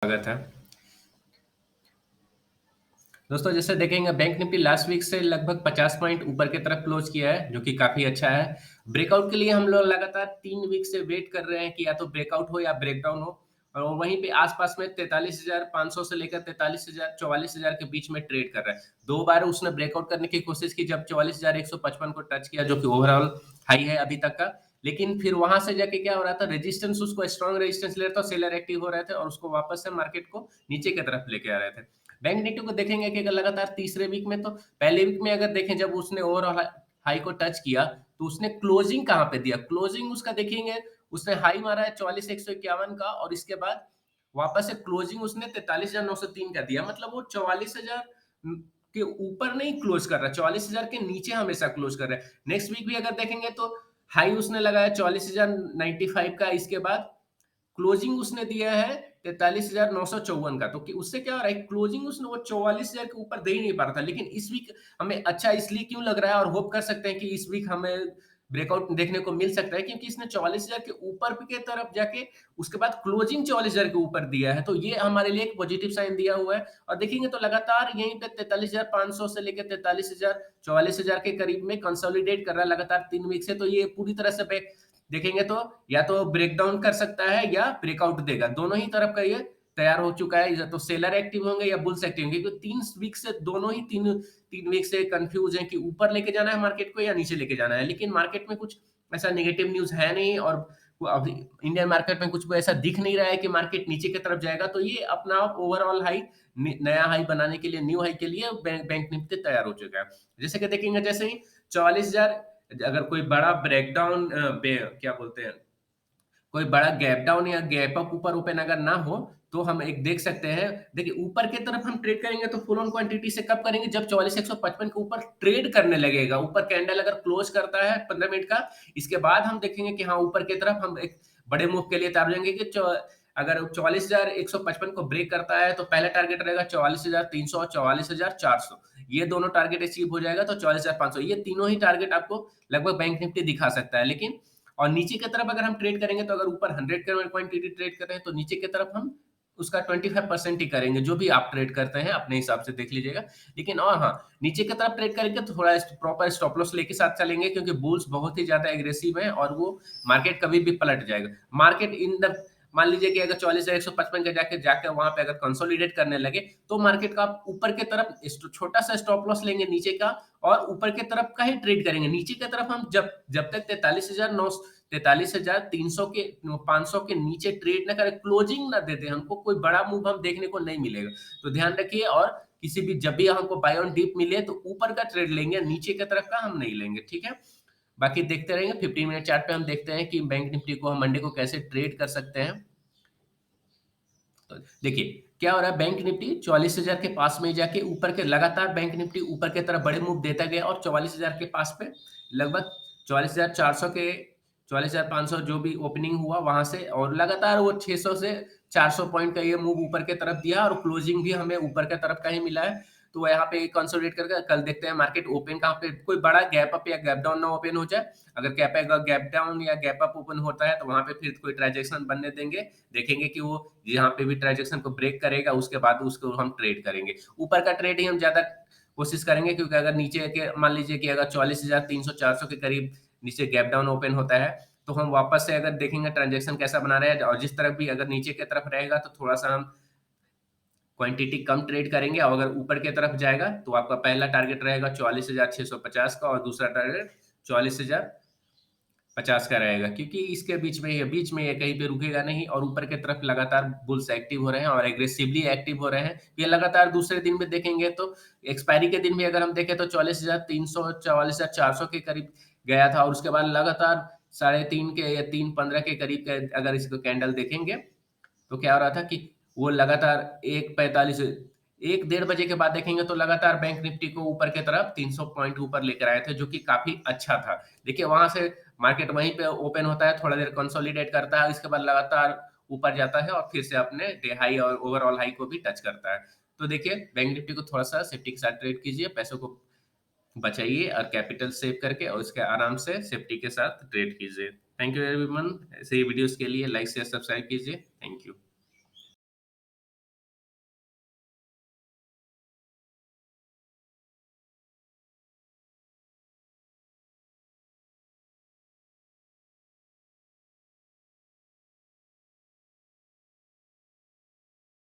स्वागत है। दोस्तों जैसे देखेंगे बैंक निफ्टी लास्ट वीक से लगभग 50 पॉइंट ऊपर की तरफ क्लोज किया है जो कि काफी अच्छा है। ब्रेकआउट के लिए हम लोग लगातार 3 वीक से वेट कर रहे हैं कि या तो ब्रेकआउट हो या ब्रेकडाउन हो। और वहीं पे आसपास में 43,500 से लेकर 43,000 44,000 के बीच में ट्रेड कर रहा है। 2 बार उसने ब्रेकआउट करने की कोशिश की जब 44,155 को टच किया जो कि ओवरऑल हाई है अभी तक का। लेकिन फिर वहां से जाके क्या हो रहा था, रेजिस्टेंस उसको स्ट्रॉन्ग रेजिस्टेंस ले रहा था, सेलर एक्टिव हो रहे थे और उसको वापस से मार्केट को नीचे की तरफ लेके आ रहे थे। बैंक निफ्टी को देखेंगे कि अगर लगातार तीसरे वीक में, तो पहले वीक में अगर देखें जब उसने ओवरऑल हाई को टच किया तो उसने क्लोजिंग कहाँ पे दिया, क्लोजिंग उसका देखेंगे उसने हाई मारा है 44,151 का और इसके बाद वापस से क्लोजिंग उसने 43,903 का दिया। मतलब वो 44,000 के ऊपर नहीं क्लोज कर रहा, 44,000 के नीचे हमेशा क्लोज कर रहा है। नेक्स्ट वीक भी अगर देखेंगे तो हाई उसने लगाया 44,095 का, इसके बाद क्लोजिंग उसने दिया है 43,954 का। तो उससे क्या हो रहा है, क्लोजिंग उसने वो 44,000 के ऊपर दे ही नहीं पा रहा था। लेकिन इस वीक हमें अच्छा इसलिए क्यों लग रहा है और होप कर सकते हैं कि इस वीक हमें ब्रेकआउट देखने को मिल सकता है, क्योंकि इसने 44,000 के ऊपर की तरफ जाके उसके बाद क्लोजिंग 44,000 के ऊपर दिया है। तो ये हमारे लिए एक पॉजिटिव साइन दिया हुआ है। और देखेंगे तो लगातार यहीं पे 43,500 से लेकर 43,000 44,000 के करीब में कंसोलिडेट कर रहा है लगातार 3 वीक से। तो ये पूरी तरह से देखेंगे तो या तो ब्रेक डाउन कर सकता है या ब्रेकआउट देगा, दोनों ही तरफ का ये तैयार हो चुका है। या तो सेलर एक्टिव होंगे या बुल्स एक्टिव होंगे, क्योंकि 3 वीक से दोनों ही तीन वीक से कंफ्यूज है कि ऊपर लेके जाना है मार्केट को या नीचे लेके जाना है। लेकिन मार्केट में कुछ ऐसा नेगेटिव न्यूज है नहीं, और अभी इंडियन मार्केट में कुछ ऐसा दिख नहीं रहा है कि मार्केट नीचे की तरफ जाएगा। तो ये अपना ओवरऑल हाई, नया हाई बनाने के लिए, न्यू हाई के लिए बैंक निफ्टी तैयार हो चुका है। जैसे कि देखेंगे, जैसे ही 44,000 अगर कोई बड़ा ब्रेकडाउन, क्या बोलते हैं, कोई बड़ा गैप डाउन या गैप अप ऊपर ओपन अगर ना हो, तो हम एक देख सकते हैं। देखिए ऊपर की तरफ हम ट्रेड करेंगे तो फुल ऑन क्वांटिटी से कब करेंगे, जब 44,155 के ऊपर ट्रेड करने लगेगा। ऊपर कैंडल अगर क्लोज करता है 15 मिनट का, इसके बाद हम देखेंगे कि हाँ ऊपर की तरफ हम एक बड़े मूव के लिए तैयार हो जाएंगे कि अगर 44,155 को ब्रेक करता है तो पहला टारगेट रहेगा 44,300 और 44,400। ये दोनों टारगेट अचीव हो जाएगा तो 44,500, ये तीनों ही टारगेट आपको लगभग बैंक निफ्टी दिखा सकता है। लेकिन और नीचे की तरफ अगर हम ट्रेड करेंगे तो अगर ऊपर 100 के क्वांटिटी ट्रेड कर रहे हैं तो नीचे की तरफ हम उसका 25% ही करेंगे, जो भी आप ट्रेड करते हैं अपने हिसाब से देख लीजिएगा। लेकिन और हाँ, नीचे की तरफ ट्रेड करेंगे तो थोड़ा प्रॉपर स्टॉप लॉस लेके साथ चलेंगे, क्योंकि बुल्स बहुत ही ज्यादा एग्रेसिव है और वो मार्केट कभी भी पलट जाएगा। मार्केट इन द मान लीजिए कि अगर 44,155 का जाके जाके वहां पे अगर कंसोलिडेट करने लगे, तो मार्केट का आप ऊपर की तरफ छोटा सा स्टॉप लॉस लेंगे नीचे का, और ऊपर की तरफ का ही ट्रेड करेंगे। नीचे की तरफ हम जब जब तक 43,300 के 500 के नीचे ट्रेड ना करें, क्लोजिंग ना दे दे, हमको कोई बड़ा मूव हम देखने को नहीं मिलेगा। तो ध्यान रखिए, और किसी भी जब भी हमको बाय ऑन डिप मिले तो ऊपर का ट्रेड लेंगे, नीचे की तरफ का हम नहीं लेंगे, ठीक है। बाकी देखते रहेंगे 15 मिनट चार्ट पे, हम देखते हैं कि बैंक निफ्टी को हम मंडे को कैसे ट्रेड कर सकते हैं। तो देखिए क्या हो रहा है, बैंक निफ्टी 44,000 के पास में जाके ऊपर के लगातार बैंक निफ्टी ऊपर की तरफ बड़े मूव देता गया, और 44,000 के पास पे लगभग 44,400 के 44,500 जो भी ओपनिंग हुआ वहां से, और लगातार वो 600 से 400 पॉइंट का ये मूव ऊपर की तरफ दिया, और क्लोजिंग भी हमें ऊपर की तरफ का ही मिला है। तो यहाँ पे कंसोलिडेट करके कल देखते हैं मार्केट ओपन कहाँ पे, कोई बड़ा गैप अप या गैप डाउन ना ओपन हो जाए। अगर गैप डाउन या गैप अप ओपन होता है तो वहां पे फिर कोई ट्रांजेक्शन बनने देंगे, देखेंगे कि वो यहाँ पे भी ट्रांजेक्शन को ब्रेक करेगा, उसके बाद उसको हम ट्रेड करेंगे। ऊपर का ट्रेड ही हम ज्यादा कोशिश करेंगे, क्योंकि अगर नीचे के मान लीजिए कि अगर 44,300 400 के करीब नीचे गैप डाउन ओपन होता है, तो हम वापस से अगर देखेंगे ट्रांजेक्शन कैसा बना रहे हैं, और जिस तरफ भी अगर नीचे की तरफ रहेगा तो थोड़ा सा हम क्वांटिटी कम ट्रेड करेंगे, और अगर ऊपर की तरफ जाएगा तो आपका पहला टारगेट रहेगा 44,650 का, और दूसरा टारगेट 44,050 का रहेगा, क्योंकि इसके बीच में ये कहीं पे रुकेगा नहीं, और ऊपर की तरफ लगातार बुल्स एक्टिव हो रहे हैं और एग्रेसिवली एक्टिव हो रहे हैं। ये लगातार दूसरे दिन में देखेंगे तो एक्सपायरी के दिन भी अगर हम देखें तो 44,300 44,400 के करीब गया था, और उसके बाद लगातार 3.5 के या 3.15 के करीब के अगर इसको कैंडल देखेंगे, तो क्या हो रहा था कि वो लगातार 1:45 1 डेढ़ बजे के बाद देखेंगे तो लगातार बैंक निफ्टी को ऊपर की तरफ 300 पॉइंट ऊपर लेकर आए थे, जो कि काफी अच्छा था। देखिए वहां से मार्केट वहीं पे ओपन होता है, थोड़ा देर कंसोलिडेट करता है, इसके बाद लगातार ऊपर जाता है और फिर से अपने डे हाई और ओवरऑल हाई को भी टच करता है। तो देखिए बैंक निफ्टी को थोड़ा सा सेफ्टी के साथ ट्रेड कीजिए, पैसों को बचाइए और कैपिटल सेव करके, और उसके आराम से सेफ्टी के साथ ट्रेड कीजिए। Thank you everyone. ऐसे ही वीडियोस के लिए लाइक शेयर सब्सक्राइब कीजिए। Thank you.